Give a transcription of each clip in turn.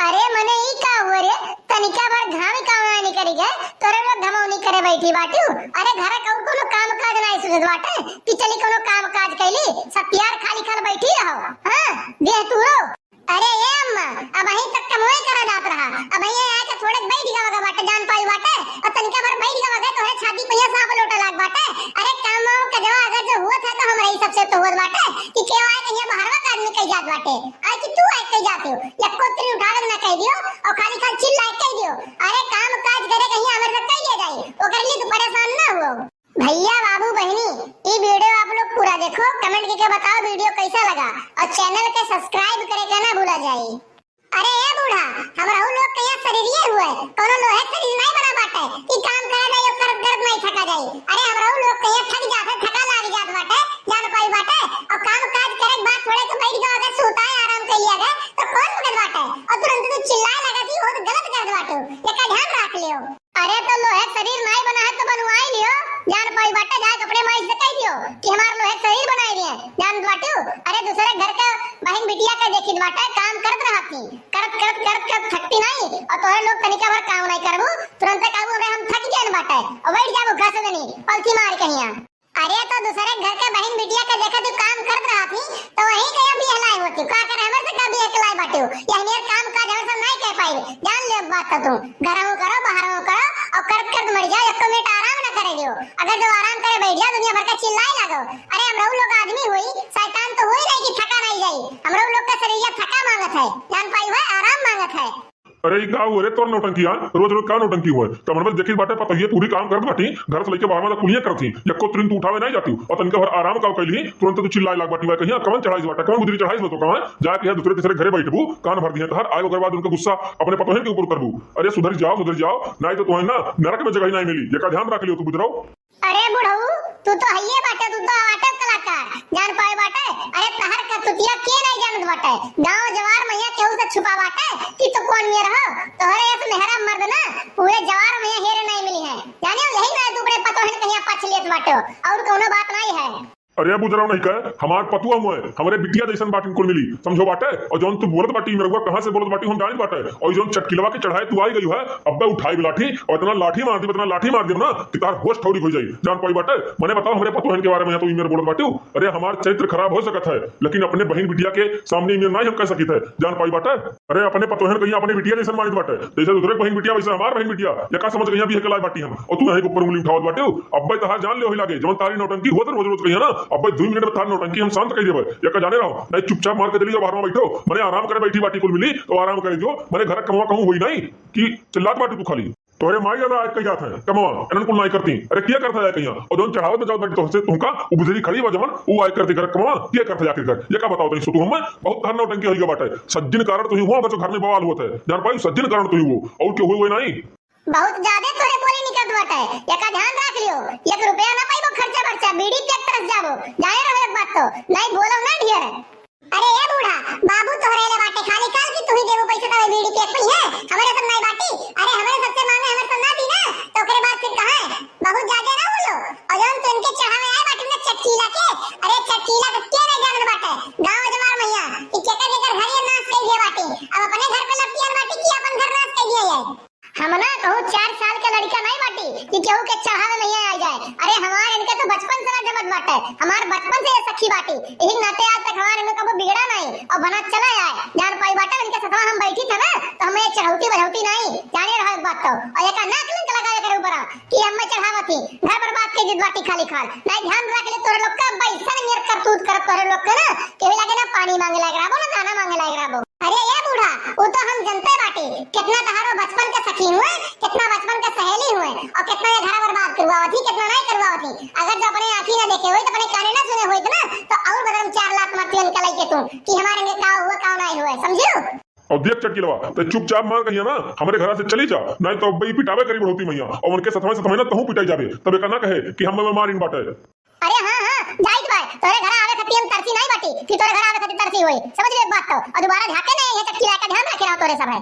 अरे मने ई का हुए रे तनिका बार घाम कामना नहीं करी गए तोरे लोग घमौनी करे बैठी बाटू। अरे घर का कोनो काम काज नहीं सुझत बाटे कि चली कोनो काम काज कैली सब प्यार खाली खाल बैठी रहो। हां देह तू रो। अरे ये अम्मा अब वहीं तक कमोई करा जात रहा अब ये आके थोड़े बैठ गवा बाटे जान पाई बाटे और तनिका बार बैठ गवा गए तो है छाती पे सांप लोटा लाग बाटे। अरे काम का जवाब अगर जो हुआ था तो हम रही सबसे तो हुआ बाटे कि केवा आए कहीं बाहरवा का आदमी कह जात बाटे आज कि तू आए कह जाते हो या कोतरी उठा के ना कह दियो और खाली खाली चिल्ला कह दियो। अरे काम काज करे कहीं हमर से कह ले जाई ओकर लिए तो परेशान ना हो। भैया बाबू बहनी ये वीडियो आप लोग पूरा देखो कमेंट करके बताओ वीडियो कैसा लगा और चैनल के सब्सक्राइब करे के ना भूला जाए। अरे ए बूढ़ा हमरा उ लोग के शरीरिए हुए कोनो लोहे शरीर नहीं बना बाटे कि काम करे नहीं ओकर दर्द नहीं थका जाई। अरे हमरा उ लोग के थक जाते थका लाग जात बाटे जान पाई बाटे और काम काज करे के बाद थोड़े के बैठ गए अगर सोता है आराम कर लिया गए तो कौन पकड़ बाटे और तुरंत तू चिल्लाए लगा थी वो गलत कर बाटे ये का ध्यान रख लियो। अरे तो लोहे शरीर नहीं बना है तो बनवाई लियो जान पाई बाटे जाए कपड़े माई से कह दियो कि हमारा लोहे शरीर बनाई दिए जान बाटू। अरे दूसरे घर का बहन बिटिया का देखी बाटे काम करत रहती करत थकती नहीं और तोरे लोग तनिका भर काम नहीं करबू तुरंत कहबू अरे हम थक गए बाटे और बैठ जाबू घास देनी पलथी मार कहिया। अरे तो दूसरे घर के बहन बिटिया का देखा तू काम करत रहती तो वही कया भी हलाई होती का कर हमर से का भी हलाई बाटू यानी काम काज हम सब नहीं कह पाई जान ले बात तो तू घरों करो बाहरों करो और करत मर जाओ एक मिनट आराम ना करे दियो अगर जो आराम करे बैठ जा दुनिया भर का चिल्लाए लगो। अरे हम लोग आदमी हुई शैतान तो हुई नहीं कि थका नहीं जाई हम लोग का शरीर थका मांगत है जान पाई है आराम मांगत है। अरे ई का हो रे तोर नौटंकी रोज रोज का नौटंकी हुए तो मन में देखी बाटे पता ये पूरी काम करत बाटी घर से लेके बाहर में कुलियां करती एको तुरंत उठावे नहीं जाती और तनका भर आराम का कैली तुरंत तू चिल्लाए लाग बाटी कहिया कौन चढ़ाई बाटा कौन गुदरी चढ़ाई तो कहां जाके दूसरे तीसरे घरे बैठबू कान भर दिए हर आए ओकर बाद उनका गुस्सा अपने पतोहन के ऊपर करबू। अरे सुधर जाओ नहीं तो तुम्हें ना नरक में जगह नहीं मिली ये का ध्यान रख लियो तू बुझराओ। अरे बुढ़ऊ तू तो हइये बाटे तू तो आटे कलाकार जान पाए बाटे। अरे तहर का तुतिया के नहीं जानत बाटे गांव जवार मैया केहू से छुपा बाटे कि तो कौन में रहो तोहरे ऐसे मेहरा मर्द ना पूरे जवार मैया हेरे नहीं मिली है जाने यही ना तू बड़े पतोहन कहिया पछ लेत बाटे और कोनो बात नहीं है। अरे बुझराओ नहीं कह हमार पतुआ हुए हमारे बिटिया जैसन बाटी को मिली समझो बाटे और जोन तू बोलत बाटी मेरे कहां से बोलत बाटी हम जान बाटे और जोन चटकिलवा के चढ़ाए तू आई गई है अब्बे उठाई लाठी और इतना लाठी मार दी ना कि तार होश थोड़ी हो जाई जान पाई बाटे। मैंने बताओ हमारे पतुहन के बारे में तो मेरे बोलत बाटी अरे हमार चरित्र खराब हो सकत है लेकिन अपने बहन बिटिया के सामने में नहीं हम कह सकित है जान पाई बाटे। अरे अपने पतुहन कहिया अपने बिटिया जैसन मानित बाटे जैसे दूसरे बहन बिटिया वैसे हमार बहन बिटिया ये का समझ कहिया भी है लाई बाटी हम और तू यहीं ऊपर उंगली उठावत बाटे अब्बे तहार जान ले होई लागे जवन तारी नौटंकी होत रोज रोज कहिया ना अब्बे 2 मिनट में नौटंकी हम शांत कर देबे या का जाने रहो नहीं चुपचाप मार के चली जाओ बाहर में बैठो मैंने आराम करे बैठी बाटी कुल मिली तो आराम करे जो मैंने घर कमवा कहूं हुई नहीं कि चिल्लात बाटी तू खाली तोरे माई ज्यादा आज कही जात है कमवा एनन कुल नहीं करती। अरे क्या करता है कहिया और जोन चढ़ावत में जाओ बाटी तो से तुमका उबजरी खड़ी बा जमन वो आय करती घर कमवा क्या करता जाके कर ये का बताओ तनी तू हम बहुत घर नौटंकी होई बाटे सज्जन कारण तू हुआ बच्चों घर में बवाल होता है जान पाई सज्जन कारण तू वो और क्यों हुए नहीं बहुत ज्यादा तोरे बोली निकल बाटे ये का ध्यान रख लियो 1 रुपया ना पाइबो खर्चा बीड़ी पे तरस जाबो जाए रहो एक बात तो नहीं बोलो ना ढेर। अरे ए बूढ़ा बाबू तोहरे ले बाटे खाली काल की तू ही देबो पैसे तो बीड़ी पे पई है हमारे सब नहीं बाटी। अरे हमारे सबसे मांगे हमारे सब ना दी ना तो ओकरे बाद फिर कहां है बहुत ज्यादा ना बोलो और जब तुम इनके चढ़ावे आए बाटी में चटकीला के अरे चटकीला के के नहीं जानत बाटे गांव जवार मैया कि के घर हरियर नाच कई दिए बाटी अब अपने घर पे लपटियन बाटी की अपन घर नाच कई दिए है हम ना कहूं 4 साल का लड़का नहीं बाटी कि केहू के चढ़ावे नहीं आ जाए। अरे हमारे इनके तो बचपन से ना जमत बाटे हमारे बचपन से सखी बाटी यही नाते आज तक हमारे इनका कबो बिगड़ा नहीं और बना चला आए जान पाई बाटे इनके साथ हम बैठी थे ना तो हमें चढ़ौती बहौती नहीं जाने रहो एक बात तो और एक नाक लंक लगाए करे ऊपर कि हम चढ़ावती घर बर्बाद के जिद बाटी खाली खाल नहीं ध्यान रख ले तोरे लोग का पैसा नहीं करतूत कर तोरे लोग के ना केवे लगे ना पानी मांगे लायक राबो ना दाना मांगे लायक राबो। अरे ये बूढ़ा वो तो हम जनते बाटी कितना तहारो बचपन के सखी हुए कितना बचपन के सहेली हुए और कितना ये घर बर्बाद करवावती कितना नहीं करवावती अगर जो अपने आंखी ना देखे हुए तो अपने काने ना सुने हुए ना तो और बदम 4 लाख मत निकल के तू कि हमारे में का हुआ का नहीं हुआ समझो। और देख चटकिलवा तो चुपचाप मार कहिया ना हमारे घर से चली जा नहीं तो अब्बे पिटावे करी बढ़ोती मैया और उनके सतमे ना तहू पिटाई जाबे तब एक ना कहे कि हम मार इन बाटे। अरे हां जाइत बा तोरे घर आवे खती हम तरसी नहीं बाटी कि तोरे घर आवे खती तरसी होई समझ ले एक बात तो और दोबारा झाके नहीं है चटकीला का ध्यान रखे रहो तोरे सब है।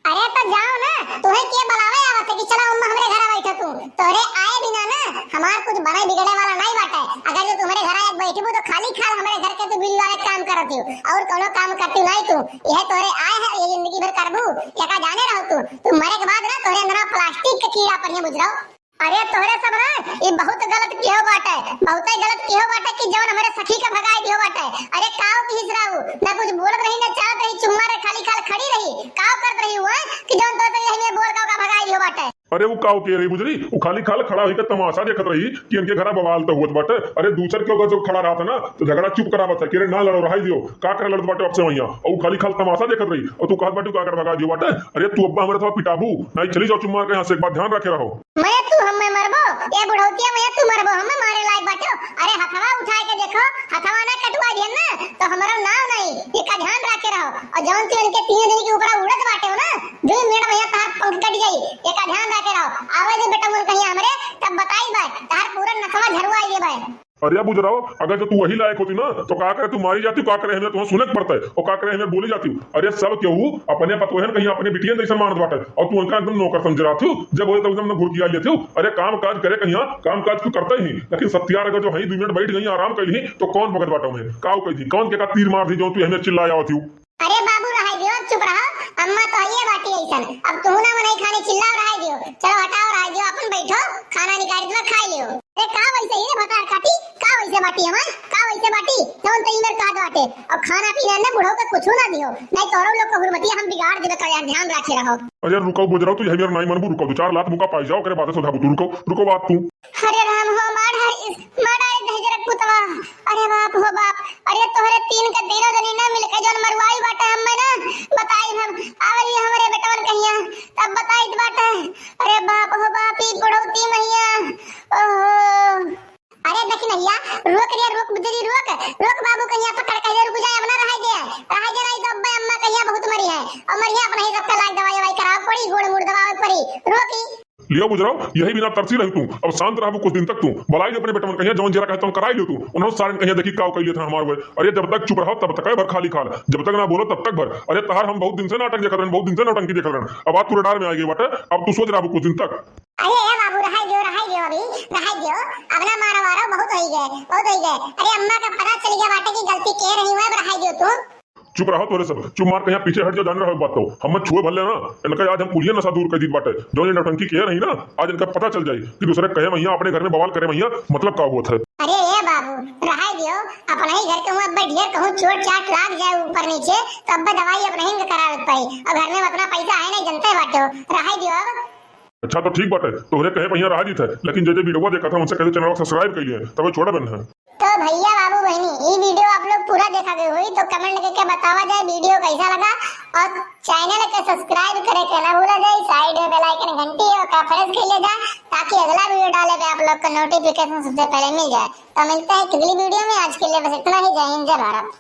अरे तो जाओ ना, तुम्हें के बुलावे आवत है कि चलो अम्मा हमरे घर बैठो तू। तोरे आए बिना ना हमार कुछ बने बिगड़े वाला नहीं बाटे। अगर जो तुम्हारे घर आए बैठबू तो खाली खाल हमरे घर के तू बिल वाले काम करत हो और कोनो काम करती नहीं तू। यह तोरे आए है, ये जिंदगी भर करबू या का जाने रहो तू मरे के बाद ना तोरे अंदर प्लास्टिक के कीड़ा पड़ने बुझराओ। अरे तोरे सब ना ये बहुत गलत कियो बाटे, बहुत ही गलत कियो बाटे कि जवन हमारे सखी का भगाई दियो बाटे। अरे काओ की हिसराऊ ना कुछ बोलत रही ना चाहत रही, चुम्मा रे खाली खाल खड़ी रही काओ करत रही हुआ कि जवन तो यही में बोल का भगाई दियो बाटे। अरे वो काव के रही बुझरी, वो खाली खाल खड़ा होकर तमाशा देखत रही कि इनके घर बवाल तो होत बाटे। अरे दूसर के अगर जो खड़ा रहा था ना तो झगड़ा चुप करावत है कि रे ना लड़ो रहाई दियो का करे लड़त बाटे अब से वहिया। और वो खाली खाल तमाशा देखत रही और तू कहत बाटे का कर भगा दियो बाटे। अरे तू अब्बा हमरे थोड़ा पिटाबू नहीं, चली जाओ चुम्मा के यहां से, एक बात ध्यान रखे रहो। मैं तू हमें मरबो ये बुढ़ौतिया मैं तू मरबो हमें मारे लायक बाटे। अरे हथवा उठाए के देखो, हथवा ना कटवा दियन ना तो हमारा नाव नहीं, ये का ध्यान रखे रहो। और जवन तू इनके 3 दिन के ऊपर उड़त बाटे हो ना, जो मिनट में तार पंख कट जाई, ये का ध्यान रखे रहो। आवे दे बेटा मुन कहीं हमरे तब बताई बाय तार पूरा नसवा झरवा ये बाय। अरे बुझराओ अगर जो तू वही लायक होती ना तो का करे तू मारी जाती, का करे हमें तुम्हें सुनने पड़ता है और का करे हमें बोली जाती। अरे सब क्यों अपने पतोहन कहीं अपने बिटियन जैसा मानत बाटे और तू उनका एकदम नौकर समझ रहा थी। जब होए तो एकदम घुरकिया लिए थी। अरे काम काज करे कहीं काम काज तू करता ही, लेकिन सत्यार अगर जो है 2 मिनट बैठ गई आराम कर ली तो कौन भगत बाटो में काऊ कही थी, कौन के का तीर मार दी जो तू हमें चिल्लाया थी। अरे बाबू रहाई दियो, चुप रहो, अम्मा तो ये बाटी ऐसन अब तू ना मनाई खाने चिल्ला रहाई दियो। चलो हटाओ रहाई दियो, अपन बैठो खाना निकाल दो खा लियो। अरे का वैसे ही भकार खाती का वैसे बाटी हमार का वैसे बाटी जौन तई मेर का बाटे। और खाना पीना ना बुढ़ो के कुछ ना दियो नहीं तोरो लोग को हुरमती हम बिगाड़ देबे का, ध्यान रखे रहो। अरे रुको बुझराओ तू यही मेरा नहीं मनबू, रुको 2-4 लात मुका पाई जाओ करे बात सुधा तू रुको बात तू। अरे राम हो माड़ा दहजरक पुतवा, अरे बाप हो बाप। अरे तोहरे 3 के दिनो दनी ना मिल के जौन मरवाई बाटे हम ना बताई हम आवली हमरे बेटवन कहिया तब बताई बाटे। अरे बाप हो बाप ई बुढ़ौती मैया ओहो। अरे देखी नैया रोक रे रोक बुद्धि रोक बाबू कहिया पकड़ के रुक जाए अपना रह गया नहीं तो अब्बा अम्मा कहिया बहुत मरी है और मरिया अपना ही सबका लाग दवाई कराव पड़ी गोड़ मुड़ दवावे पड़ी रोकी लियो बुझराओ यही बिना तरसी रही तू अब शांत रहबू कुछ दिन तक तू बलाई अपने बेटा मन कहिया जौन जरा कहता हूं कराई लियो तू उन्होंने सारे कहिया देखी काव कइले था हमार वे। अरे जब तक चुप रहो तब तक भर खाली खाल, जब तक ना बोलो तब तक भर। अरे तहार हम बहुत दिन से नाटक देख रहे हैं, बहुत दिन से नौटंकी देख रहे हैं, अब बात तू रडार में आ गई बाटे। अब तू सोच रहबू कुछ दिन तक। अरे ए बाबू रहाई दियो अभी रहाई दियो अब ना मारो बहुत हो गए। अरे अम्मा का पता चल गया बाटे की गलती के रही हुआ, रहाई दियो तू चुप रहो तोरे सब चुप मार कहीं पीछे हट जाओ, जान रहे हो बात तो हम छुए भले ना इनका आज हम पूरी नशा दूर कर दी बाटे जो ये नौटंकी किए नहीं ना आज इनका पता चल जाए कि दूसरे कहे भैया अपने घर में बवाल करे भैया मतलब का हुआ था। अरे ए बाबू रहाई दियो अपना ही घर के हुआ ढेर कहूं चोट चाट लाग जाए ऊपर नीचे तो अब दवाई अपना ही करावत पाई और घर में अपना पैसा है नहीं जनते बाटो रहाई दियो अब। अच्छा तो ठीक बात है तोहरे कहे भैया रहा जी थे, लेकिन जो वीडियो देखा था उनसे कहे चैनल को सब्सक्राइब कर लिए तब छोड़ा बन है। तो भैया बाबू बहनी ये वीडियो आप लोग पूरा देखा गए हुई तो कमेंट करके बतावा जाए वीडियो कैसा लगा और चैनल को सब्सक्राइब करे के ना भूला जाए, साइड में बेल आइकन घंटी और का प्रेस कर ले जाए ताकि अगला वीडियो डाले पे आप लोग को नोटिफिकेशन सबसे पहले मिल जाए। तो मिलते हैं अगली वीडियो में, आज के लिए बस इतना ही। जय हिंद जय भारत।